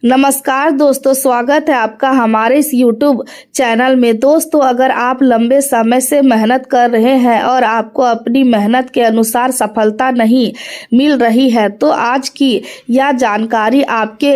नमस्कार दोस्तों, स्वागत है आपका हमारे इस YouTube चैनल में। दोस्तों, अगर आप लंबे समय से मेहनत कर रहे हैं और आपको अपनी मेहनत के अनुसार सफलता नहीं मिल रही है तो आज की यह जानकारी आपके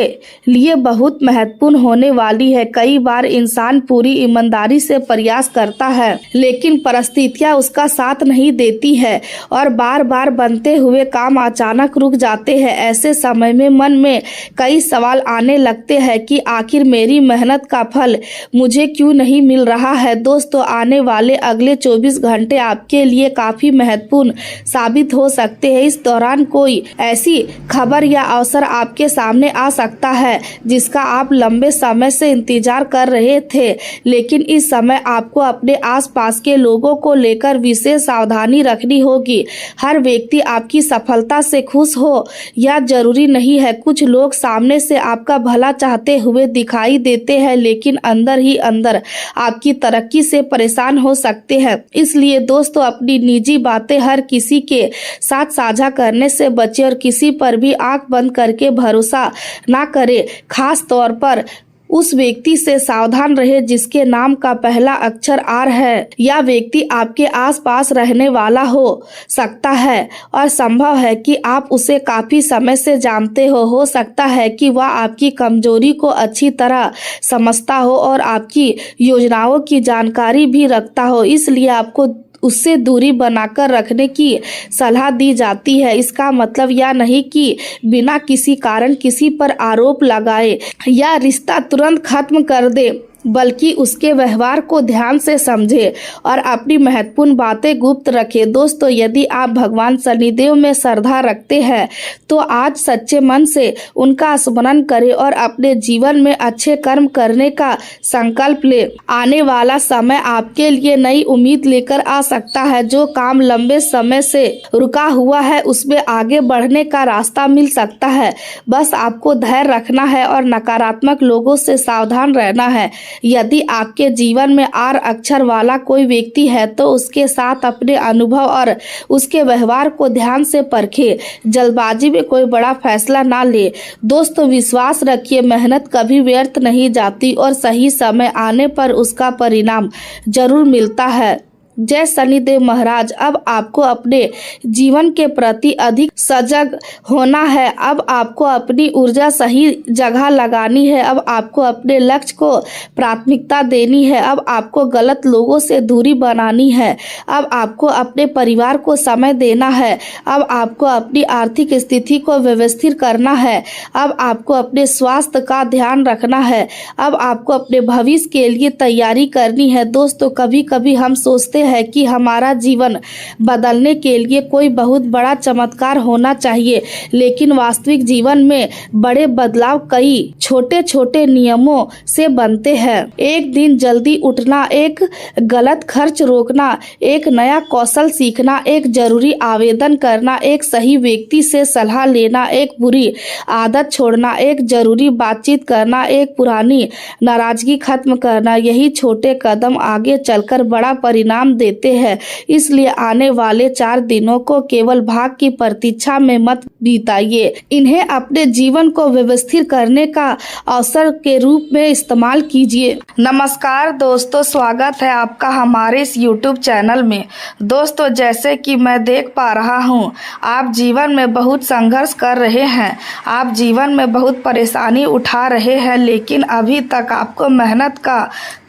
लिए बहुत महत्वपूर्ण होने वाली है। कई बार इंसान पूरी ईमानदारी से प्रयास करता है लेकिन परिस्थितियां उसका साथ नहीं देती है और बार बार बनते हुए काम अचानक रुक जाते हैं। ऐसे समय में मन में कई सवाल आने लगते हैं कि आखिर मेरी मेहनत का फल मुझे क्यों नहीं मिल रहा है। दोस्तों, आने वाले अगले 24 घंटे आपके लिए काफी महत्वपूर्ण साबित हो सकते हैं। इस दौरान कोई ऐसी खबर या अवसर आपके सामने आ सकता है जिसका आप लंबे समय से इंतजार कर रहे थे, लेकिन इस समय आपको अपने आसपास के लोगों को लेकर विशेष सावधानी रखनी होगी। हर व्यक्ति आपकी सफलता से खुश हो यह जरूरी नहीं है। कुछ लोग सामने से आपका भला चाहते हुए दिखाई देते हैं लेकिन अंदर ही अंदर आपकी तरक्की से परेशान हो सकते हैं। इसलिए दोस्तों, अपनी निजी बातें हर किसी के साथ साझा करने से बचें और किसी पर भी आंख बंद करके भरोसा ना करें। खास तौर पर उस व्यक्ति से सावधान रहे जिसके नाम का पहला अक्षर आर है। यह व्यक्ति आपके आसपास रहने वाला हो सकता है और संभव है कि आप उसे काफी समय से जानते हो सकता है कि वह आपकी कमजोरी को अच्छी तरह समझता हो और आपकी योजनाओं की जानकारी भी रखता हो। इसलिए आपको उससे दूरी बनाकर रखने की सलाह दी जाती है। इसका मतलब यह नहीं कि बिना किसी कारण किसी पर आरोप लगाए या रिश्ता तुरंत खत्म कर दे, बल्कि उसके व्यवहार को ध्यान से समझे और अपनी महत्वपूर्ण बातें गुप्त रखें। दोस्तों, यदि आप भगवान शनिदेव में श्रद्धा रखते हैं तो आज सच्चे मन से उनका स्मरण करें और अपने जीवन में अच्छे कर्म करने का संकल्प ले। आने वाला समय आपके लिए नई उम्मीद लेकर आ सकता है। जो काम लंबे समय से रुका हुआ है उसमें आगे बढ़ने का रास्ता मिल सकता है। बस आपको धैर्य रखना है और नकारात्मक लोगों से सावधान रहना है। यदि आपके जीवन में आर अक्षर वाला कोई व्यक्ति है तो उसके साथ अपने अनुभव और उसके व्यवहार को ध्यान से परखें। जल्दबाजी में कोई बड़ा फैसला ना ले। दोस्तों, विश्वास रखिए, मेहनत कभी व्यर्थ नहीं जाती और सही समय आने पर उसका परिणाम जरूर मिलता है। जय शनिदेव महाराज। अब आपको अपने जीवन के प्रति अधिक सजग होना है। अब आपको अपनी ऊर्जा सही जगह लगानी है। अब आपको अपने लक्ष्य को प्राथमिकता देनी है। अब आपको गलत लोगों से दूरी बनानी है। अब आपको अपने परिवार को समय देना है। अब आपको अपनी आर्थिक स्थिति को व्यवस्थित करना है। अब आपको अपने स्वास्थ्य का ध्यान रखना है। अब आपको अपने भविष्य के लिए तैयारी करनी है। दोस्तों, कभी कभी हम सोचते है कि हमारा जीवन बदलने के लिए कोई बहुत बड़ा चमत्कार होना चाहिए, लेकिन वास्तविक जीवन में बड़े बदलाव कई छोटे छोटे नियमों से बनते हैं। एक दिन जल्दी उठना, एक गलत खर्च रोकना, एक नया कौशल सीखना, एक जरूरी आवेदन करना, एक सही व्यक्ति से सलाह लेना, एक बुरी आदत छोड़ना, एक जरूरी बातचीत करना, एक पुरानी नाराजगी खत्म करना। यही छोटे कदम आगे चलकर बड़ा परिणाम देते हैं। इसलिए आने वाले 4 दिनों को केवल भाग की प्रतीक्षा में मत बिताइए। इन्हें अपने जीवन को व्यवस्थित करने का अवसर के रूप में इस्तेमाल कीजिए। नमस्कार दोस्तों, स्वागत है आपका हमारे इस YouTube चैनल में। दोस्तों, जैसे कि मैं देख पा रहा हूँ, आप जीवन में बहुत संघर्ष कर रहे हैं। आप जीवन में बहुत परेशानी उठा रहे हैं, लेकिन अभी तक आपको मेहनत का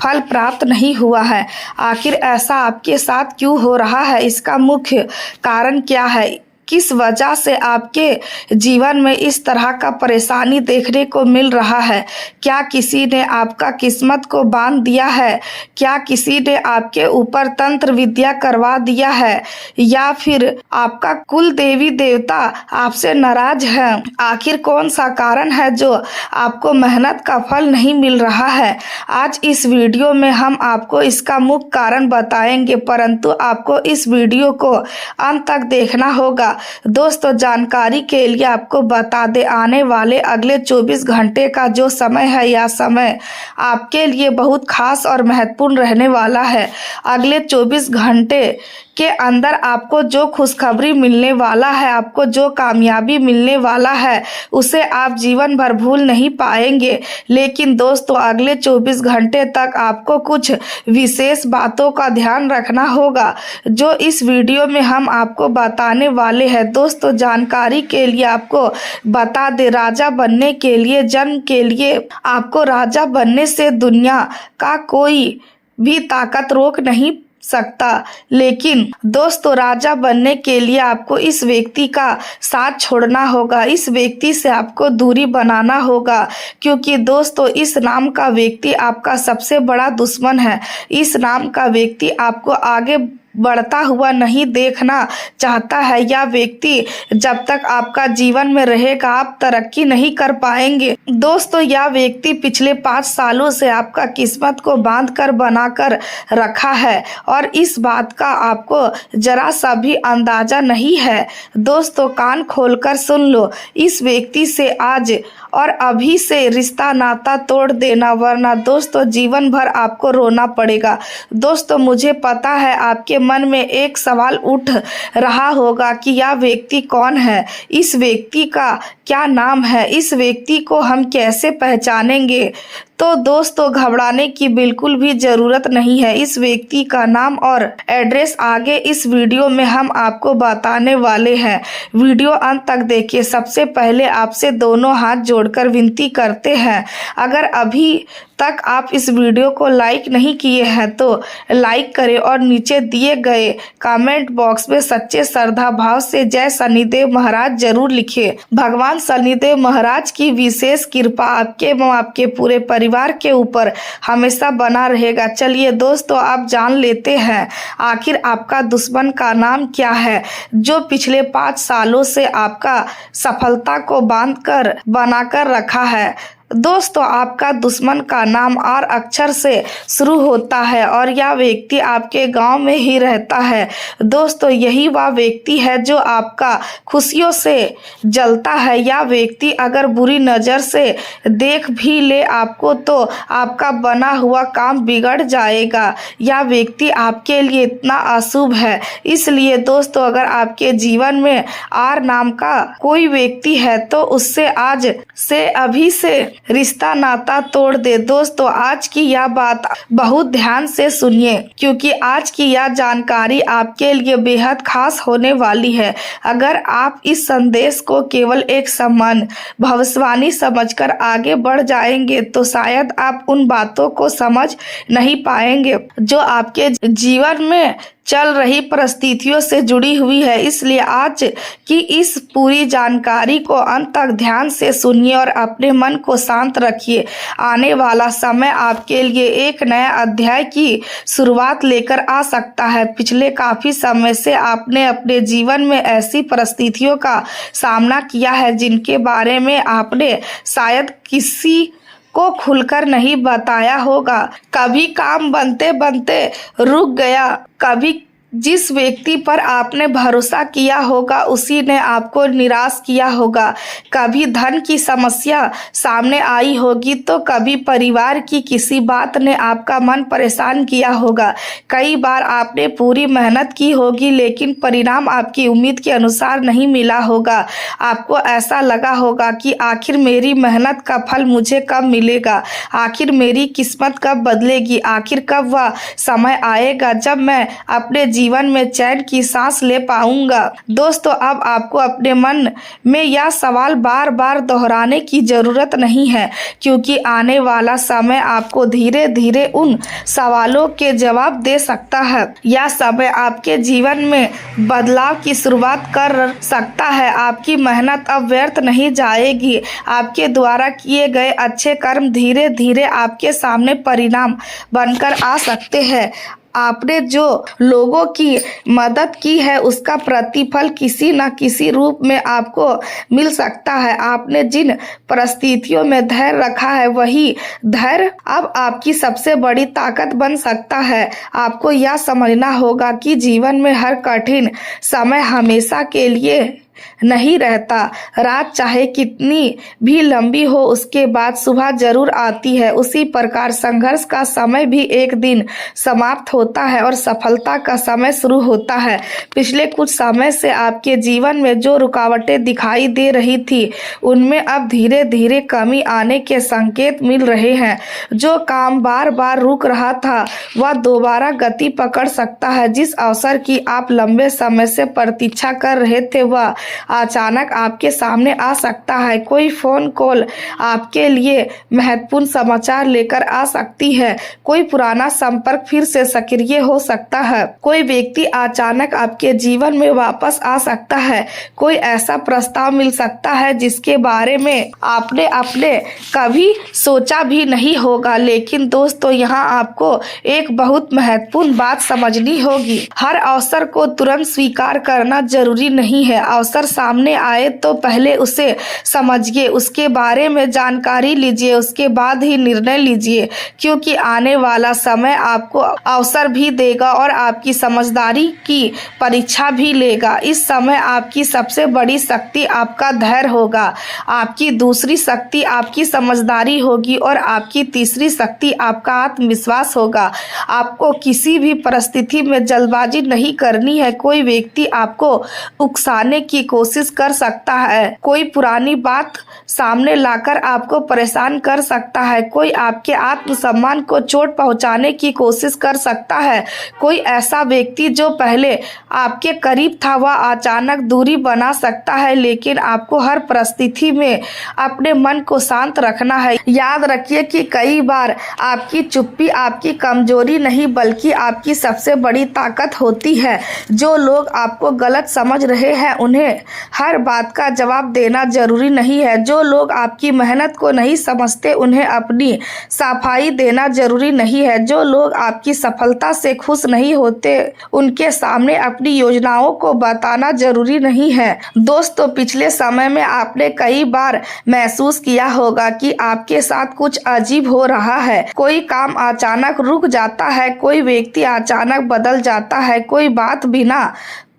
फल प्राप्त नहीं हुआ है। आखिर ऐसा आपके साथ क्यों हो रहा है? इसका मुख्य कारण क्या है? किस वजह से आपके जीवन में इस तरह का परेशानी देखने को मिल रहा है? क्या किसी ने आपका किस्मत को बांध दिया है? क्या किसी ने आपके ऊपर तंत्र विद्या करवा दिया है? या फिर आपका कुल देवी देवता आपसे नाराज है? आखिर कौन सा कारण है जो आपको मेहनत का फल नहीं मिल रहा है? आज इस वीडियो में हम आपको इसका मुख्य कारण बताएंगे, परंतु आपको इस वीडियो को अंत तक देखना होगा। दोस्तों, जानकारी के लिए आपको बता दें, आने वाले अगले 24 घंटे का जो समय है, यह समय आपके लिए बहुत खास और महत्वपूर्ण रहने वाला है। अगले 24 घंटे के अंदर आपको जो खुशखबरी मिलने वाला है, आपको जो कामयाबी मिलने वाला है, उसे आप जीवन भर भूल नहीं पाएंगे। लेकिन दोस्तों अगले 24 घंटे तक आपको कुछ विशेष बातों का ध्यान रखना होगा जो इस वीडियो में हम आपको बताने वाले हैं। दोस्तों जानकारी के लिए आपको बता दे, राजा बनने के लिए, जन्म के लिए आपको राजा बनने से दुनिया का कोई भी ताकत रोक नहीं सकता। लेकिन दोस्तों राजा बनने के लिए आपको इस व्यक्ति का साथ छोड़ना होगा, इस व्यक्ति से आपको दूरी बनाना होगा, क्योंकि दोस्तों इस नाम का व्यक्ति आपका सबसे बड़ा दुश्मन है। इस नाम का व्यक्ति आपको आगे बढ़ता हुआ नहीं देखना चाहता है। यह व्यक्ति जब तक आपका जीवन में रहेगा आप तरक्की नहीं कर पाएंगे। दोस्तों यह व्यक्ति पिछले 5 सालों से आपका किस्मत को बांध कर बनाकर रखा है और इस बात का आपको जरा सा भी अंदाजा नहीं है। दोस्तों कान खोलकर सुन लो, इस व्यक्ति से आज और अभी से रिश्ता नाता तोड़ देना, वरना दोस्तों जीवन भर आपको रोना पड़ेगा। दोस्तों मुझे पता है आपके मन में एक सवाल उठ रहा होगा कि यह व्यक्ति कौन है, इस व्यक्ति का क्या नाम है, इस व्यक्ति को हम कैसे पहचानेंगे। तो दोस्तों घबराने की बिल्कुल भी ज़रूरत नहीं है। इस व्यक्ति का नाम और एड्रेस आगे इस वीडियो में हम आपको बताने वाले हैं। वीडियो अंत तक देखिए। सबसे पहले आपसे दोनों हाथ जोड़कर विनती करते हैं, अगर अभी तक आप इस वीडियो को लाइक नहीं किए हैं तो लाइक करें और नीचे दिए गए कमेंट बॉक्स में सच्चे श्रद्धा भाव से जय शनिदेव महाराज जरूर लिखिए। भगवान शनिदेव महाराज की विशेष कृपा आपके व आपके पूरे परिवार के ऊपर हमेशा बना रहेगा। चलिए दोस्तों आप जान लेते हैं आखिर आपका दुश्मन का नाम क्या है, जो पिछले 5 सालों से आपका सफलता को बांध कर बनाकर रखा है। दोस्तों आपका दुश्मन का नाम आर अक्षर से शुरू होता है और यह व्यक्ति आपके गांव में ही रहता है। दोस्तों यही वह व्यक्ति है जो आपका खुशियों से जलता है। यह व्यक्ति अगर बुरी नज़र से देख भी ले आपको तो आपका बना हुआ काम बिगड़ जाएगा। यह व्यक्ति आपके लिए इतना अशुभ है, इसलिए दोस्तों अगर आपके जीवन में आर नाम का कोई व्यक्ति है तो उससे आज से अभी से रिश्ता नाता तोड़ दे। दोस्तों आज की यह बात बहुत ध्यान से सुनिए, क्योंकि आज की यह जानकारी आपके लिए बेहद खास होने वाली है। अगर आप इस संदेश को केवल एक सामान्य भविष्यवाणी समझकर आगे बढ़ जाएंगे तो शायद आप उन बातों को समझ नहीं पाएंगे जो आपके जीवन में चल रही परिस्थितियों से जुड़ी हुई है। इसलिए आज की इस पूरी जानकारी को अंत तक ध्यान से सुनिए और अपने मन को शांत रखिए। आने वाला समय आपके लिए एक नया अध्याय की शुरुआत लेकर आ सकता है। पिछले काफी समय से आपने अपने जीवन में ऐसी परिस्थितियों का सामना किया है जिनके बारे में आपने शायद किसी को खुलकर नहीं बताया होगा। कभी काम बनते बनते रुक गया, कभी जिस व्यक्ति पर आपने भरोसा किया होगा उसी ने आपको निराश किया होगा, कभी धन की समस्या सामने आई होगी तो कभी परिवार की किसी बात ने आपका मन परेशान किया होगा। कई बार आपने पूरी मेहनत की होगी लेकिन परिणाम आपकी उम्मीद के अनुसार नहीं मिला होगा। आपको ऐसा लगा होगा कि आखिर मेरी मेहनत का फल मुझे कब मिलेगा, आखिर मेरी किस्मत कब बदलेगी, आखिर कब वह समय आएगा जब मैं अपने जीवन में चैन की सांस ले पाऊंगा। दोस्तों अब आपको अपने मन में यह सवाल बार बार दोहराने की जरूरत नहीं है, क्योंकि आने वाला समय आपको धीरे धीरे उन सवालों के जवाब दे सकता है। यह समय आपके जीवन में बदलाव की शुरुआत कर सकता है। आपकी मेहनत अब व्यर्थ नहीं जाएगी। आपके द्वारा किए गए अच्छे कर्म धीरे धीरे आपके सामने परिणाम बनकर आ सकते हैं। आपने जो लोगों की मदद की है उसका प्रतिफल किसी न किसी रूप में आपको मिल सकता है। आपने जिन परिस्थितियों में धैर्य रखा है वही धैर्य अब आपकी सबसे बड़ी ताकत बन सकता है। आपको यह समझना होगा कि जीवन में हर कठिन समय हमेशा के लिए नहीं रहता। रात चाहे कितनी भी लंबी हो उसके बाद सुबह जरूर आती है। उसी प्रकार संघर्ष का समय भी एक दिन समाप्त होता है और सफलता का समय शुरू होता है। पिछले कुछ समय से आपके जीवन में जो रुकावटें दिखाई दे रही थी उनमें अब धीरे धीरे कमी आने के संकेत मिल रहे हैं। जो काम बार बार रुक रहा था वह दोबारा गति पकड़ सकता है। जिस अवसर की आप लंबे समय से प्रतीक्षा कर रहे थे वह अचानक आपके सामने आ सकता है। कोई फोन कॉल आपके लिए महत्वपूर्ण समाचार लेकर आ सकती है। कोई पुराना संपर्क फिर से सक्रिय हो सकता है। कोई व्यक्ति अचानक आपके जीवन में वापस आ सकता है। कोई ऐसा प्रस्ताव मिल सकता है जिसके बारे में आपने कभी सोचा भी नहीं होगा। लेकिन दोस्तों, यहाँ आपको एक बहुत महत्वपूर्ण बात समझनी होगी। हर अवसर को तुरंत स्वीकार करना जरूरी नहीं है। अवसर सामने आए तो पहले उसे समझिए, उसके बारे में जानकारी लीजिए, उसके बाद ही निर्णय लीजिए, क्योंकि आने वाला समय आपको अवसर भी देगा और आपकी समझदारी की परीक्षा भी लेगा। इस समय आपकी सबसे बड़ी शक्ति आपका धैर्य होगा, आपकी दूसरी शक्ति आपकी समझदारी होगी और आपकी तीसरी शक्ति आपका आत्मविश्वास होगा। आपको किसी भी परिस्थिति में जल्दबाजी नहीं करनी है। कोई व्यक्ति आपको उकसाने की कोशिश कर सकता है, कोई पुरानी बात सामने लाकर आपको परेशान कर सकता है, कोई आपके आत्मसम्मान को चोट पहुंचाने की कोशिश कर सकता है, कोई ऐसा व्यक्ति जो पहले आपके करीब था वह अचानक दूरी बना सकता है। लेकिन आपको हर परिस्थिति में अपने मन को शांत रखना है। याद रखिए कि कई बार आपकी चुप्पी आपकी कमजोरी नहीं बल्कि आपकी सबसे बड़ी ताकत होती है। जो लोग आपको गलत समझ रहे हैं उन्हें हर बात का जवाब देना जरूरी नहीं है। जो लोग आपकी मेहनत को नहीं समझते उन्हें अपनी सफाई देना जरूरी नहीं है। जो लोग आपकी सफलता से खुश नहीं होते उनके सामने अपनी योजनाओं को बताना जरूरी नहीं है। दोस्तों, पिछले समय में आपने कई बार महसूस किया होगा कि आपके साथ कुछ अजीब हो रहा है। कोई काम अचानक रुक जाता है, कोई व्यक्ति अचानक बदल जाता है, कोई बात बिना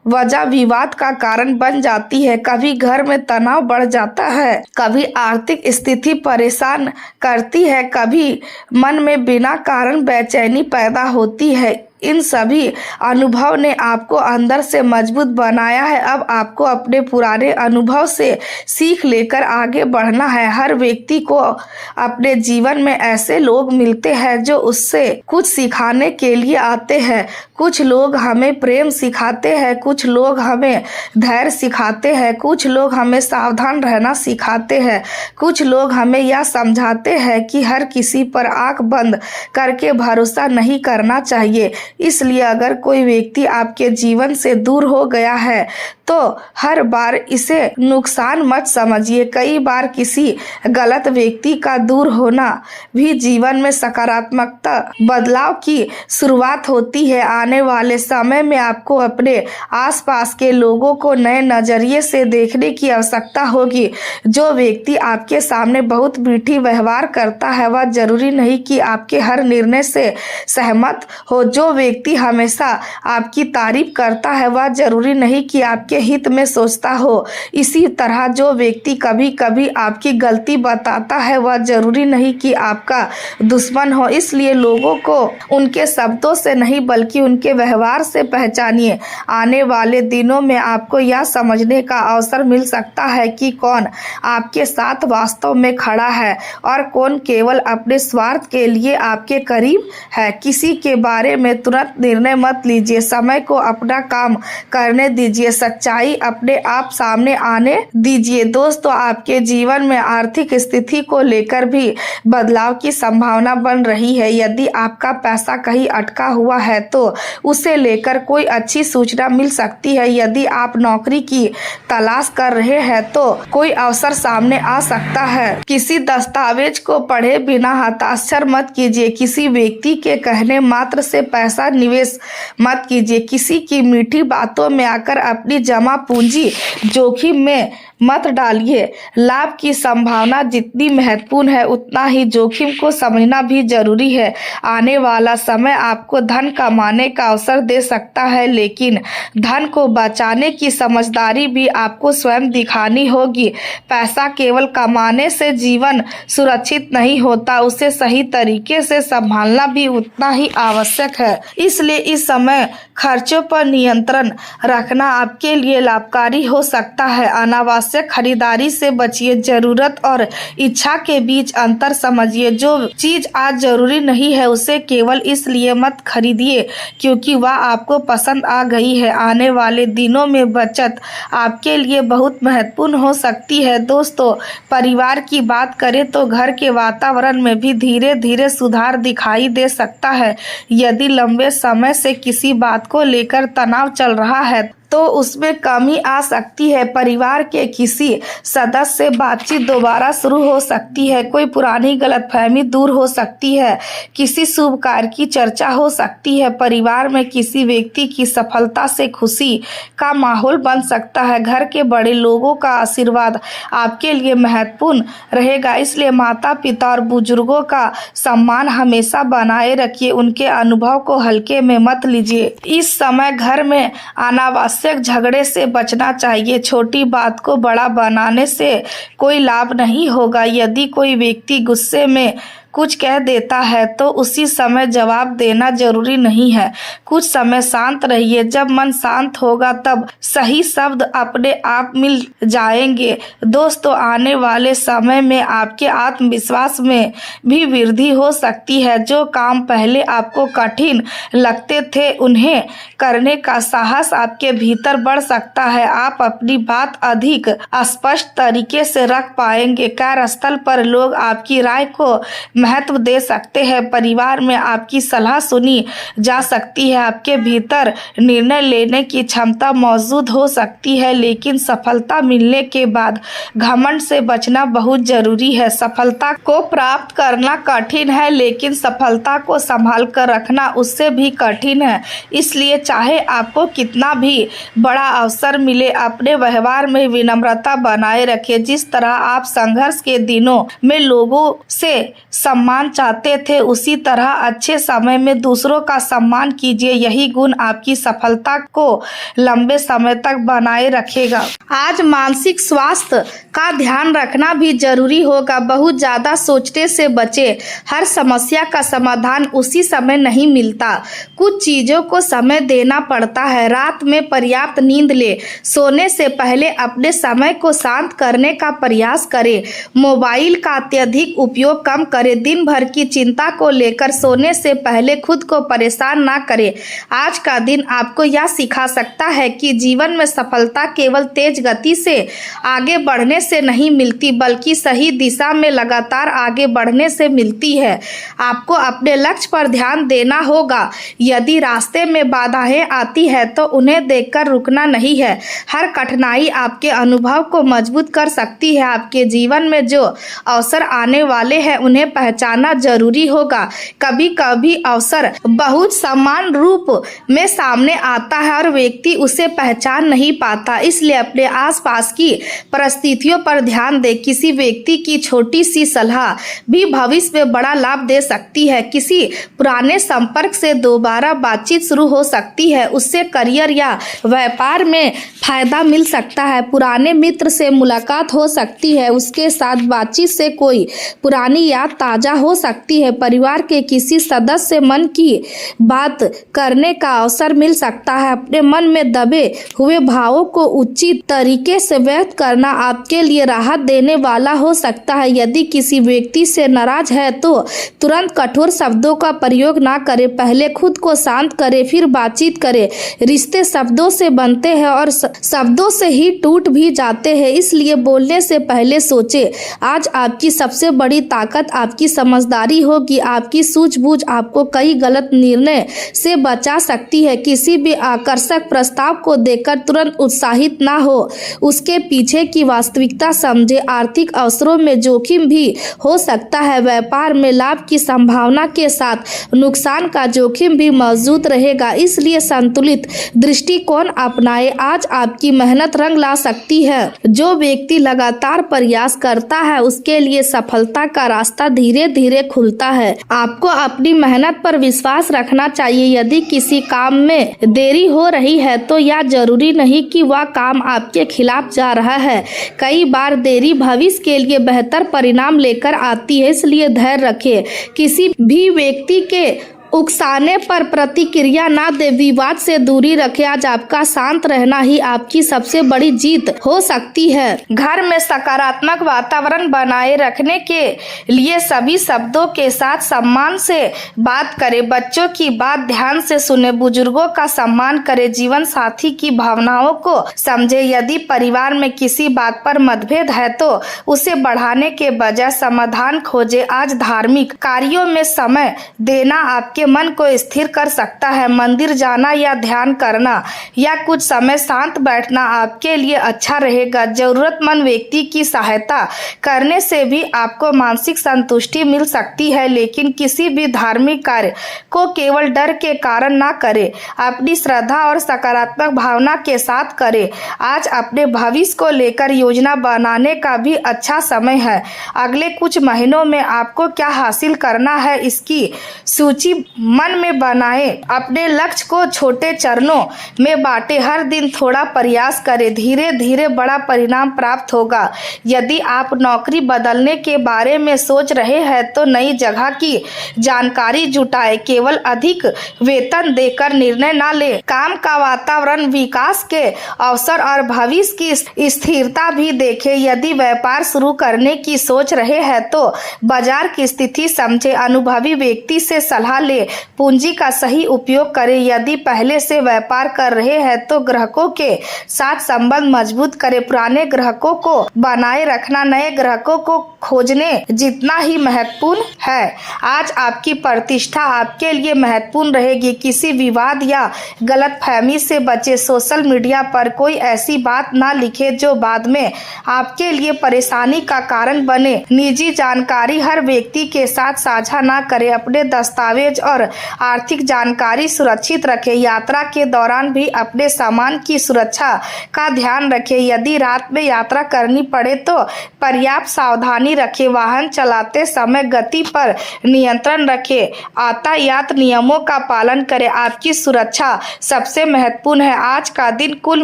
वजह विवाद का कारण बन जाती है। कभी घर में तनाव बढ़ जाता है, कभी आर्थिक स्थिति परेशान करती है, कभी मन में बिना कारण बेचैनी पैदा होती है। इन सभी अनुभव ने आपको अंदर से मजबूत बनाया है। अब आपको अपने पुराने अनुभव से सीख लेकर आगे बढ़ना है। हर व्यक्ति को अपने जीवन में ऐसे लोग मिलते हैं जो उससे कुछ सिखाने के लिए आते हैं। कुछ लोग हमें प्रेम सिखाते हैं, कुछ लोग हमें धैर्य सिखाते हैं, कुछ लोग हमें सावधान रहना सिखाते हैं, कुछ लोग हमें यह समझाते हैं कि हर किसी पर आंख बंद करके भरोसा नहीं करना चाहिए। इसलिए अगर कोई व्यक्ति आपके जीवन से दूर हो गया है तो हर बार इसे नुकसान मत समझिए। कई बार किसी गलत व्यक्ति का दूर होना भी जीवन में सकारात्मकता बदलाव की शुरुआत होती है। आने वाले समय में आपको अपने आसपास के लोगों को नए नजरिए से देखने की आवश्यकता होगी। जो व्यक्ति आपके सामने बहुत मीठी व्यवहार करता है वह जरूरी नहीं कि आपके हर निर्णय से सहमत हो। जो व्यक्ति हमेशा आपकी तारीफ करता है वह जरूरी नहीं कि आपके हित में सोचता हो। इसी तरह जो व्यक्ति कभी कभी आपकी गलती बताता है वह जरूरी नहीं कि आपका दुश्मन हो। इसलिए लोगों को उनके शब्दों से नहीं बल्कि उनके व्यवहार से पहचानिए। आने वाले दिनों में आपको यह समझने का अवसर मिल सकता है कि कौन आपके साथ वास्तव में खड़ा है और कौन केवल अपने स्वार्थ के लिए आपके करीब है। किसी के बारे में तुरंत निर्णय मत लीजिए, समय को अपना काम करने दीजिए, सच्चाई अपने आप सामने आने दीजिए। दोस्तों, आपके जीवन में आर्थिक स्थिति को लेकर भी बदलाव की संभावना बन रही है। यदि आपका पैसा कहीं अटका हुआ है तो उसे लेकर कोई अच्छी सूचना मिल सकती है। यदि आप नौकरी की तलाश कर रहे हैं तो कोई अवसर सामने आ सकता है। किसी दस्तावेज को पढ़े बिना हताशर मत कीजिए। किसी व्यक्ति के कहने मात्र से पैसा निवेश मत कीजिए। किसी की मीठी बातों में आकर अपनी जमा पूंजी जोखिम में मत डालिए। लाभ की संभावना जितनी महत्वपूर्ण है उतना ही जोखिम को समझना भी जरूरी है। आने वाला समय आपको धन कमाने का अवसर दे सकता है, लेकिन धन को बचाने की समझदारी भी आपको स्वयं दिखानी होगी। पैसा केवल कमाने से जीवन सुरक्षित नहीं होता, उसे सही तरीके से संभालना भी उतना ही आवश्यक है। इसलिए इस समय खर्चों पर नियंत्रण रखना आपके लिए लाभकारी हो सकता है। अनावश्यक खरीदारी से बचिए। जरूरत और इच्छा के बीच अंतर समझिए। जो चीज आज जरूरी नहीं है उसे केवल इसलिए मत खरीदिए क्योंकि वह आपको पसंद आ गई है। आने वाले दिनों में बचत आपके लिए बहुत महत्वपूर्ण हो सकती है। दोस्तों, परिवार की बात करें तो घर के वातावरण में भी धीरे धीरे सुधार दिखाई दे सकता है। यदि लंबे समय से किसी बात को लेकर तनाव चल रहा है तो उसमें कमी आ सकती है। परिवार के किसी सदस्य से बातचीत दोबारा शुरू हो सकती है। कोई पुरानी गलतफहमी दूर हो सकती है। किसी शुभ कार्य की चर्चा हो सकती है। परिवार में किसी व्यक्ति की सफलता से खुशी का माहौल बन सकता है। घर के बड़े लोगों का आशीर्वाद आपके लिए महत्वपूर्ण रहेगा, इसलिए माता पिता और बुजुर्गों का सम्मान हमेशा बनाए रखिए। उनके अनुभव को हल्के में मत लीजिए। इस समय घर में अनावश्यक झगड़े से बचना चाहिए। छोटी बात को बड़ा बनाने से कोई लाभ नहीं होगा। यदि कोई व्यक्ति गुस्से में कुछ कह देता है तो उसी समय जवाब देना जरूरी नहीं है। कुछ समय शांत रहिए। जब मन शांत होगा तब सही शब्द अपने आप मिल जाएंगे। दोस्तों, आने वाले समय में आपके आत्मविश्वास में भी वृद्धि हो सकती है। जो काम पहले आपको कठिन लगते थे उन्हें करने का साहस आपके भीतर बढ़ सकता है। आप अपनी बात अधिक स्पष्ट तरीके से रख पाएंगे। कार्यस्थल पर लोग आपकी राय को महत्व दे सकते हैं। परिवार में आपकी सलाह सुनी जा सकती है। आपके भीतर निर्णय लेने की क्षमता मौजूद हो सकती है, लेकिन सफलता मिलने के बाद घमंड से बचना बहुत जरूरी है। सफलता को प्राप्त करना कठिन है, लेकिन सफलता को संभाल कर रखना उससे भी कठिन है। इसलिए चाहे आपको कितना भी बड़ा अवसर मिले, अपने व्यवहार में विनम्रता बनाए रखें। जिस तरह आप संघर्ष के दिनों में लोगों से सम्मान चाहते थे, उसी तरह अच्छे समय में दूसरों का सम्मान कीजिए। यही गुण आपकी सफलता को लंबे समय तक बनाए रखेगा। आज मानसिक स्वास्थ्य का ध्यान रखना भी जरूरी होगा। बहुत ज्यादा सोचने से बचे। हर समस्या का समाधान उसी समय नहीं मिलता। कुछ चीजों को समय देना पड़ता है। रात में पर्याप्त नींद ले। सोने से पहले अपने समय को शांत करने का प्रयास करें। मोबाइल का अत्यधिक उपयोग कम करें। दिन भर की चिंता को लेकर सोने से पहले खुद को परेशान ना करें। आज का दिन आपको यह सिखा सकता है कि जीवन में सफलता केवल तेज गति से आगे बढ़ने से नहीं मिलती, बल्कि सही दिशा में लगातार आगे बढ़ने से मिलती है। आपको अपने लक्ष्य पर ध्यान देना होगा। यदि रास्ते में बाधाएं आती है तो उन्हें देखकर रुकना नहीं है। हर कठिनाई आपके अनुभव को मजबूत कर सकती है। आपके जीवन में जो अवसर आने वाले हैं उन्हें पहचानना जरूरी होगा। कभी कभी अवसर बहुत समान रूप में सामने आता है और व्यक्ति उसे पहचान नहीं पाता। इसलिए अपने आसपास की परिस्थितियों पर ध्यान दें। किसी व्यक्ति की छोटी सी सलाह भी भविष्य में बड़ा लाभ दे सकती है। किसी पुराने संपर्क से दोबारा बातचीत शुरू हो सकती है। उससे करियर या व्यापार में फायदा मिल सकता है। पुराने मित्र से मुलाकात हो सकती है। उसके साथ बातचीत से कोई पुरानी याद ताजा हो सकती है। परिवार के किसी सदस्य से मन की बात करने का अवसर मिल सकता है। अपने मन में दबे हुए भावों को उचित तरीके से व्यक्त करना आपके लिए राहत देने वाला हो सकता है। यदि किसी व्यक्ति से नाराज है तो तुरंत कठोर शब्दों का प्रयोग ना करें। पहले खुद को शांत करें, फिर बातचीत करें। रिश्ते शब्दों से बनते हैं और शब्दों से ही टूट भी जाते हैं। इसलिए बोलने से पहले सोचें। आज आपकी सबसे बड़ी ताकत आपकी आपकी समझदारी होगी, आपकी सूझबूझ आपको कई गलत निर्णय से बचा सकती है। किसी भी आकर्षक प्रस्ताव को देखकर तुरंत उत्साहित ना हो, उसके पीछे की वास्तविकता समझे। आर्थिक अवसरों में जोखिम भी हो सकता है। व्यापार में लाभ की संभावना के साथ नुकसान का जोखिम भी मौजूद रहेगा, इसलिए संतुलित दृष्टिकोण अपनाएं। आज आपकी मेहनत रंग ला सकती है। जो व्यक्ति लगातार प्रयास करता है उसके लिए सफलता का रास्ता धीरे धीरे खुलता है। आपको अपनी मेहनत पर विश्वास रखना चाहिए। यदि किसी काम में देरी हो रही है तो यह जरूरी नहीं कि वह काम आपके खिलाफ जा रहा है। कई बार देरी भविष्य के लिए बेहतर परिणाम लेकर आती है, इसलिए धैर्य रखें। किसी भी व्यक्ति के उकसाने पर प्रतिक्रिया ना दे, विवाद से दूरी रखें। आज आपका शांत रहना ही आपकी सबसे बड़ी जीत हो सकती है। घर में सकारात्मक वातावरण बनाए रखने के लिए सभी शब्दों के साथ सम्मान से बात करें। बच्चों की बात ध्यान से सुने, बुजुर्गों का सम्मान करें, जीवन साथी की भावनाओं को समझे। यदि परिवार में किसी बात पर मतभेद है तो उसे बढ़ाने के बजाय समाधान खोजे। आज धार्मिक कार्यों में समय देना आपके मन को स्थिर कर सकता है। मंदिर जाना या ध्यान करना या कुछ समय शांत बैठना आपके लिए अच्छा रहेगा। जरूरतमंद व्यक्ति की सहायता करने से भी आपको मानसिक संतुष्टि मिल सकती है, लेकिन किसी भी धार्मिक कार्य को केवल डर के कारण ना करें, अपनी श्रद्धा और सकारात्मक भावना के साथ करें। आज अपने भविष्य को लेकर योजना बनाने का भी अच्छा समय है। अगले कुछ महीनों में आपको क्या हासिल करना है इसकी सूची मन में बनाएं। अपने लक्ष्य को छोटे चरणों में बांटें। हर दिन थोड़ा प्रयास करें, धीरे धीरे बड़ा परिणाम प्राप्त होगा। यदि आप नौकरी बदलने के बारे में सोच रहे हैं तो नई जगह की जानकारी जुटाएं। केवल अधिक वेतन देकर निर्णय ना लें। काम का वातावरण, विकास के अवसर और भविष्य की स्थिरता भी देखें। यदि व्यापार शुरू करने की सोच रहे हैं तो बाजार की स्थिति समझे, अनुभवी व्यक्ति से सलाह ले, पूंजी का सही उपयोग करें। यदि पहले से व्यापार कर रहे हैं तो ग्राहकों के साथ संबंध मजबूत करें। पुराने ग्राहकों को बनाए रखना नए ग्राहकों को खोजने जितना ही महत्वपूर्ण है। आज आपकी प्रतिष्ठा आपके लिए महत्वपूर्ण रहेगी। किसी विवाद या गलतफहमी से बचे। सोशल मीडिया पर कोई ऐसी बात ना लिखे जो बाद में आपके लिए परेशानी का कारण बने। निजी जानकारी हर व्यक्ति के साथ साझा ना करें। अपने दस्तावेज और आर्थिक जानकारी सुरक्षित रखें। यात्रा के दौरान भी अपने सामान की सुरक्षा का ध्यान रखें। यदि रात में यात्रा करनी पड़े तो पर्याप्त सावधानी रखें। वाहन चलाते समय गति पर नियंत्रण रखें। यातायात नियमों का पालन करें। आपकी सुरक्षा सबसे महत्वपूर्ण है। आज का दिन कुल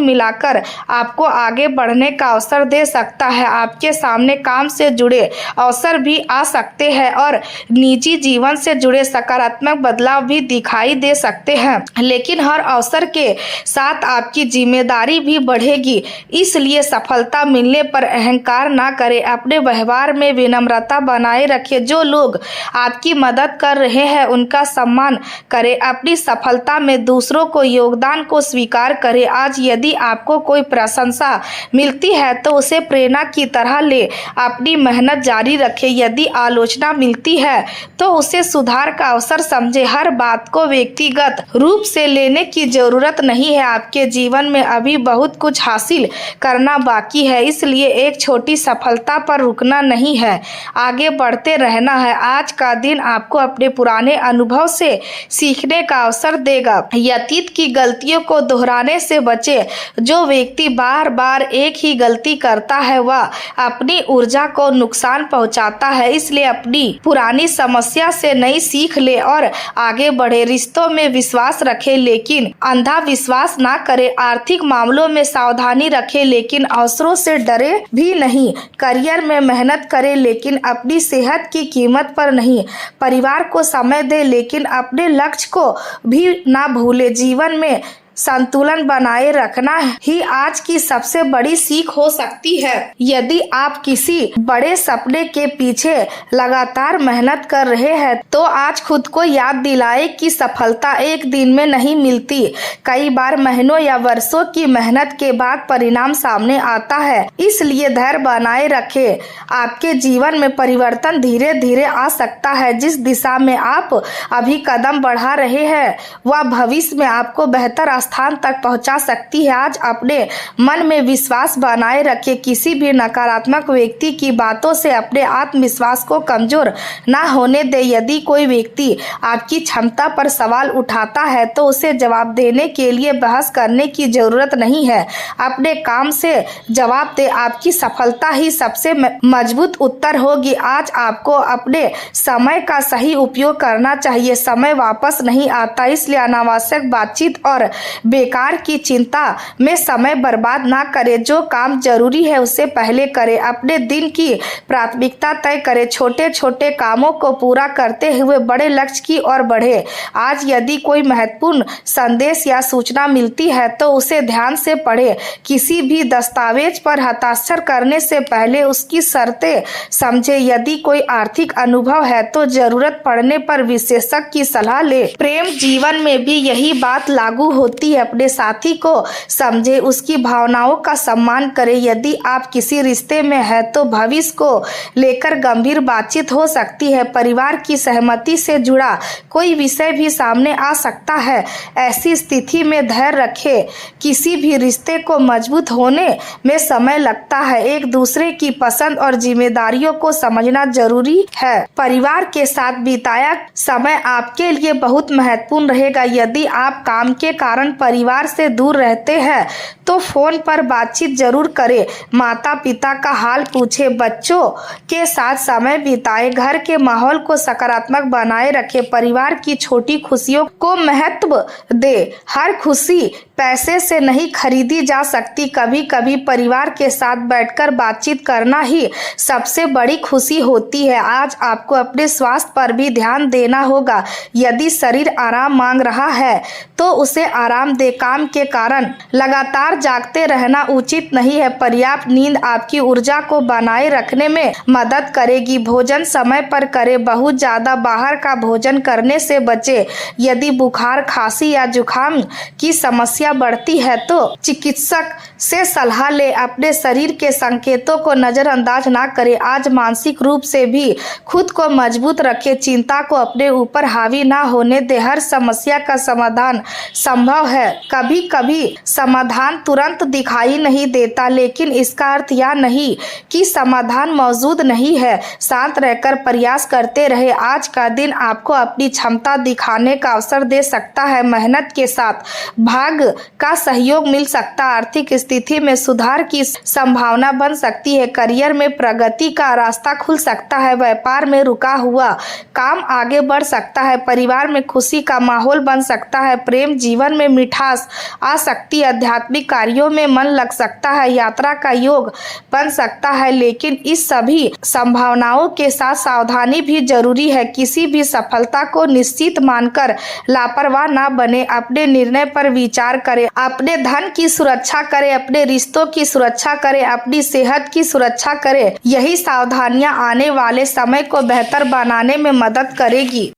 मिलाकर आपको आगे बढ़ने का अवसर दे सकता है। आपके सामने काम से जुड़े अवसर भी आ सकते हैं और निजी जीवन से जुड़े सकारात्मक बदलाव भी दिखाई दे सकते हैं, लेकिन हर अवसर के साथ आपकी जिम्मेदारी भी बढ़ेगी। इसलिए सफलता मिलने पर अहंकार ना करें। अपने व्यवहार में विनम्रता बनाए रखें। जो लोग आपकी मदद कर रहे हैं उनका सम्मान करें। अपनी सफलता में दूसरों को योगदान को स्वीकार करें। आज यदि आपको कोई प्रशंसा मिलती है तो उसे प्रेरणा की तरह ले अपनी मेहनत जारी रखें। यदि आलोचना मिलती है तो उसे सुधार का अवसर समझे। हर बात को व्यक्तिगत रूप से लेने की जरूरत नहीं है। आपके जीवन में अभी बहुत कुछ हासिल करना बाकी है, इसलिए एक छोटी सफलता पर रुकना नहीं है, आगे बढ़ते रहना है। आज का दिन आपको अपने पुराने अनुभव से सीखने का अवसर देगा। अतीत की गलतियों को दोहराने से बचे। जो व्यक्ति बार बार एक ही गलती करता है वह अपनी ऊर्जा को नुकसान पहुंचाता है। इसलिए अपनी पुरानी समस्या से नई सीख ले और आगे बढ़े। रिश्तों में विश्वास रखें लेकिन अंधा विश्वास ना करें। आर्थिक मामलों में सावधानी रखें लेकिन अवसरों से डरे भी नहीं। करियर में मेहनत करें लेकिन अपनी सेहत की कीमत पर नहीं। परिवार को समय दे लेकिन अपने लक्ष्य को भी ना भूले। जीवन में संतुलन बनाए रखना ही आज की सबसे बड़ी सीख हो सकती है। यदि आप किसी बड़े सपने के पीछे लगातार मेहनत कर रहे हैं तो आज खुद को याद दिलाए कि सफलता एक दिन में नहीं मिलती। कई बार महीनों या वर्षों की मेहनत के बाद परिणाम सामने आता है, इसलिए धैर्य बनाए रखें। आपके जीवन में परिवर्तन धीरे धीरे आ सकता है। जिस दिशा में आप अभी कदम बढ़ा रहे हैं वह भविष्य में आपको बेहतर स्थान तक पहुंचा सकती है। आज अपने मन में विश्वास बनाए रखें। किसी भी नकारात्मक व्यक्ति की बातों से अपने आत्मविश्वास को कमजोर ना होने दे। यदि कोई व्यक्ति आपकी क्षमता पर सवाल उठाता है तो उसे जवाब देने के लिए बहस करने की जरूरत नहीं है। अपने काम से जवाब दे, आपकी सफलता ही सबसे मजबूत उत्तर होगी। आज आपको अपने समय का सही उपयोग करना चाहिए। समय वापस नहीं आता, इसलिए अनावश्यक बातचीत और बेकार की चिंता में समय बर्बाद ना करें। जो काम जरूरी है उसे पहले करें। अपने दिन की प्राथमिकता तय करें। छोटे छोटे कामों को पूरा करते हुए बड़े लक्ष्य की ओर बढ़े। आज यदि कोई महत्वपूर्ण संदेश या सूचना मिलती है तो उसे ध्यान से पढ़ें। किसी भी दस्तावेज पर हस्ताक्षर करने से पहले उसकी शर्तें समझें। यदि कोई आर्थिक अनुभव है तो जरूरत पड़ने पर विशेषज्ञ की सलाह ले। प्रेम जीवन में भी यही बात लागू होती है। अपने साथी को समझे, उसकी भावनाओं का सम्मान करें। यदि आप किसी रिश्ते में हैं तो भविष्य को लेकर गंभीर बातचीत हो सकती है। परिवार की सहमति से जुड़ा कोई विषय भी सामने आ सकता है। ऐसी स्थिति में धैर्य रखें। किसी भी रिश्ते को मजबूत होने में समय लगता है। एक दूसरे की पसंद और जिम्मेदारियों को समझना जरूरी है। परिवार के साथ बिताया समय आपके लिए बहुत महत्वपूर्ण रहेगा। यदि आप काम के कारण परिवार से दूर रहते हैं तो फोन पर बातचीत जरूर करें। माता पिता का हाल पूछें, बच्चों के साथ समय बिताएं, घर के माहौल को सकारात्मक बनाए रखें। परिवार की छोटी खुशियों को महत्व दे। हर खुशी पैसे से नहीं खरीदी जा सकती। कभी कभी परिवार के साथ बैठकर बातचीत करना ही सबसे बड़ी खुशी होती है। आज आपको अपने स्वास्थ्य पर भी ध्यान देना होगा। यदि शरीर आराम मांग रहा है तो उसे आराम दे। काम के कारण लगातार जागते रहना उचित नहीं है। पर्याप्त नींद आपकी ऊर्जा को बनाए रखने में मदद करेगी। भोजन समय पर करें। बहुत ज्यादा बाहर का भोजन करने से बचे। यदि बुखार, खांसी या जुकाम की समस्या बढ़ती है तो चिकित्सक से सलाह ले। अपने शरीर के संकेतों को नजरअंदाज ना करें। आज मानसिक रूप से भी खुद को मजबूत रखें। चिंता को अपने ऊपर हावी ना होने दे। हर समस्या का समाधान संभव है। कभी कभी समाधान तुरंत दिखाई नहीं देता, लेकिन इसका अर्थ यह नहीं कि समाधान मौजूद नहीं है। शांत रहकर प्रयास करते रहे। आज का दिन आपको अपनी क्षमता दिखाने का अवसर दे सकता है। मेहनत के साथ भाग्य का सहयोग मिल सकता है। आर्थिक स्थिति में सुधार की संभावना बन सकती है। करियर में प्रगति का रास्ता खुल सकता है। व्यापार में रुका हुआ काम आगे बढ़ सकता है। परिवार में खुशी का माहौल बन सकता है। प्रेम जीवन में मिठास आ सकती है। आध्यात्मिक कार्यों में मन लग सकता है। यात्रा का योग बन सकता है, लेकिन इस सभी संभावनाओं के साथ सावधानी भी जरूरी है। किसी भी सफलता को निश्चित मानकर लापरवाह ना बने। अपने निर्णय पर विचार करें। अपने धन की सुरक्षा करें, अपने रिश्तों की सुरक्षा करें, अपनी सेहत की सुरक्षा करें। यही सावधानियां आने वाले समय को बेहतर बनाने में मदद करेगी।